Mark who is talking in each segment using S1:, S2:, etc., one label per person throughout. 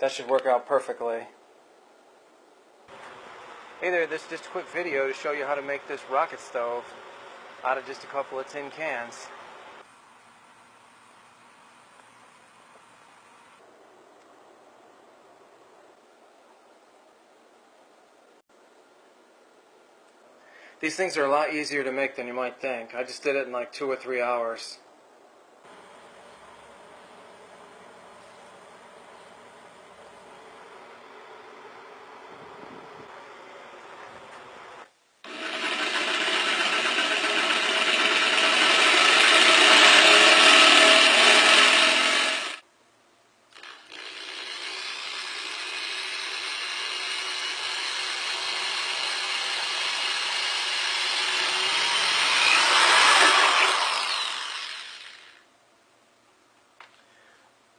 S1: That should work out perfectly. Hey there, this is just a quick video to show you how to make this rocket stove out of just a couple of tin cans. These things are a lot easier to make than you might think. I just did it in like 2 or 3 hours.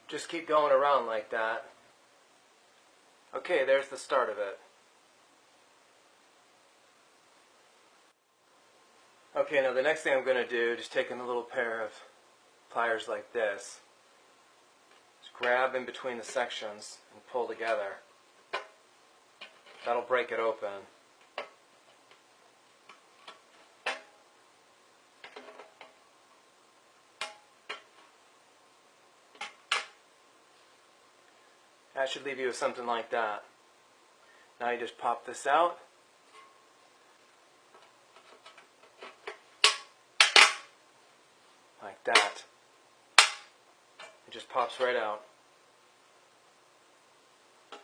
S1: Just keep going around like that. Okay, there's the start of it. Okay, now the next thing I'm going to do, just taking a little pair of pliers like this, just grab in between the sections and pull together. That'll break it open. That should leave you with something like that. Now you just pop this out. Like that. It just pops right out. Be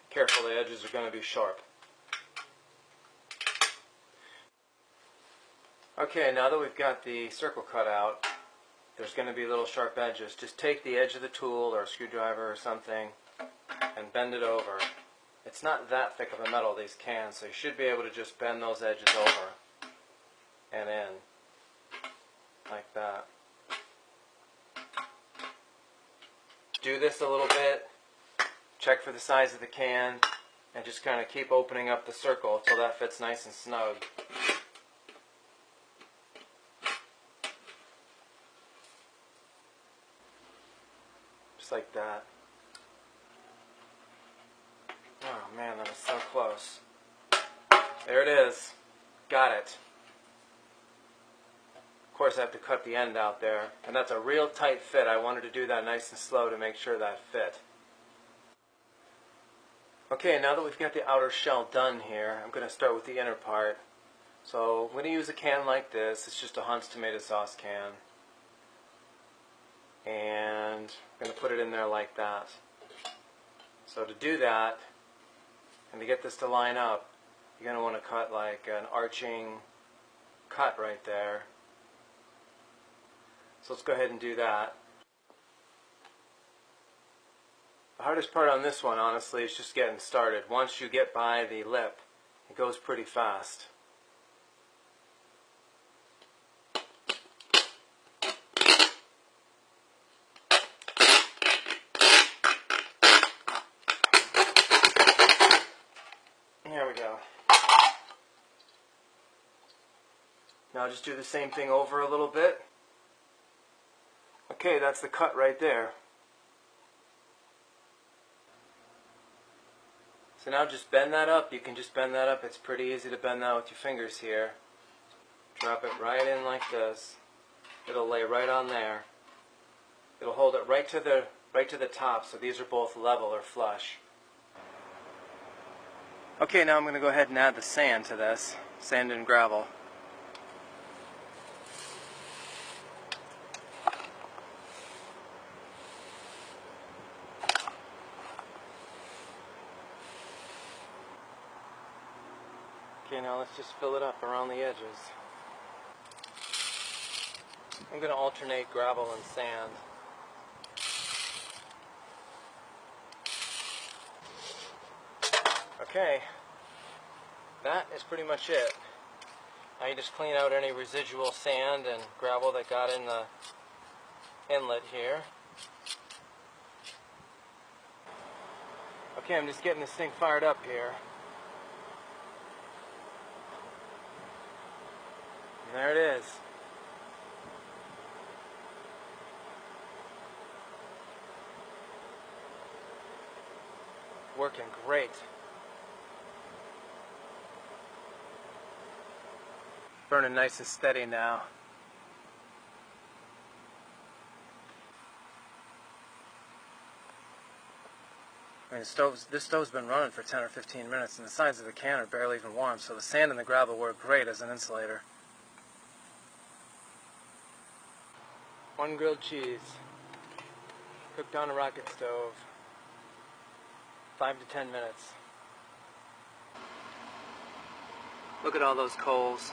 S1: careful, the edges are going to be sharp. Okay, now that we've got the circle cut out, there's going to be little sharp edges. Just take the edge of the tool or a screwdriver or something and bend it over. It's not that thick of a metal, these cans, so you should be able to just bend those edges over and in, like that. Do this a little bit, check for the size of the can, and just kind of keep opening up the circle until that fits nice and snug. Just like that. Oh man, that was so close. There it is. Got it. Of course I have to cut the end out there, and that's a real tight fit. I wanted to do that nice and slow to make sure that fit. Okay, now that we've got the outer shell done here, I'm going to start with the inner part. So I'm going to use a can like this. It's just a Hunt's tomato sauce can. And I'm going to put it in there like that. So to do that, and to get this to line up, you're going to want to cut like an arching cut right there. So let's go ahead and do that. The hardest part on this one, honestly, is just getting started. Once you get by the lip, it goes pretty fast. There we go. Now just do the same thing over a little bit. Okay, that's the cut right there. So now just bend that up. You can just bend that up. It's pretty easy to bend that with your fingers here. Drop it right in like this. It'll lay right on there. It'll hold it right to the top, so these are both level or flush. Okay, now I'm going to go ahead and add the sand to this. Sand and gravel. Okay, now let's just fill it up around the edges. I'm going to alternate gravel and sand. Okay, that is pretty much it. Now you just clean out any residual sand and gravel that got in the inlet here. Okay, I'm just getting this thing fired up here. And there it is. working great. Burning nice and steady now. I mean, this stove's been running for 10 or 15 minutes, and the sides of the can are barely even warm, so the sand and the gravel work great as an insulator. One grilled cheese, cooked on a rocket stove, 5 to 10 minutes. Look at all those coals.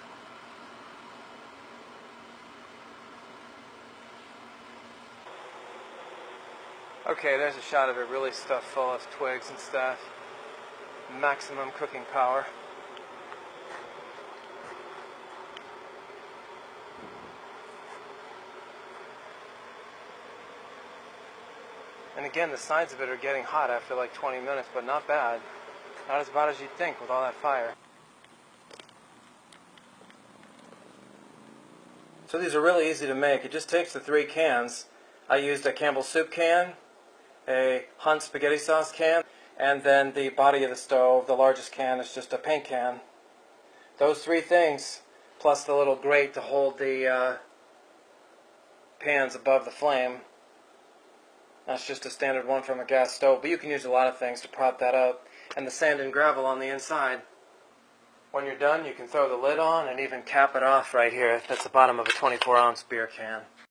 S1: Okay, there's a shot of it really stuffed full of twigs and stuff. Maximum cooking power. And again, the sides of it are getting hot after like 20 minutes, but not bad. Not as bad as you'd think with all that fire. So these are really easy to make. It just takes the 3 cans. I used a Campbell's soup can, a Hunt spaghetti sauce can, and then the body of the stove, the largest can, is just a paint can. Those 3 things, plus the little grate to hold the pans above the flame. That's just a standard one from a gas stove, but you can use a lot of things to prop that up. And the sand and gravel on the inside. When you're done, you can throw the lid on and even cap it off right here. That's the bottom of a 24-ounce beer can.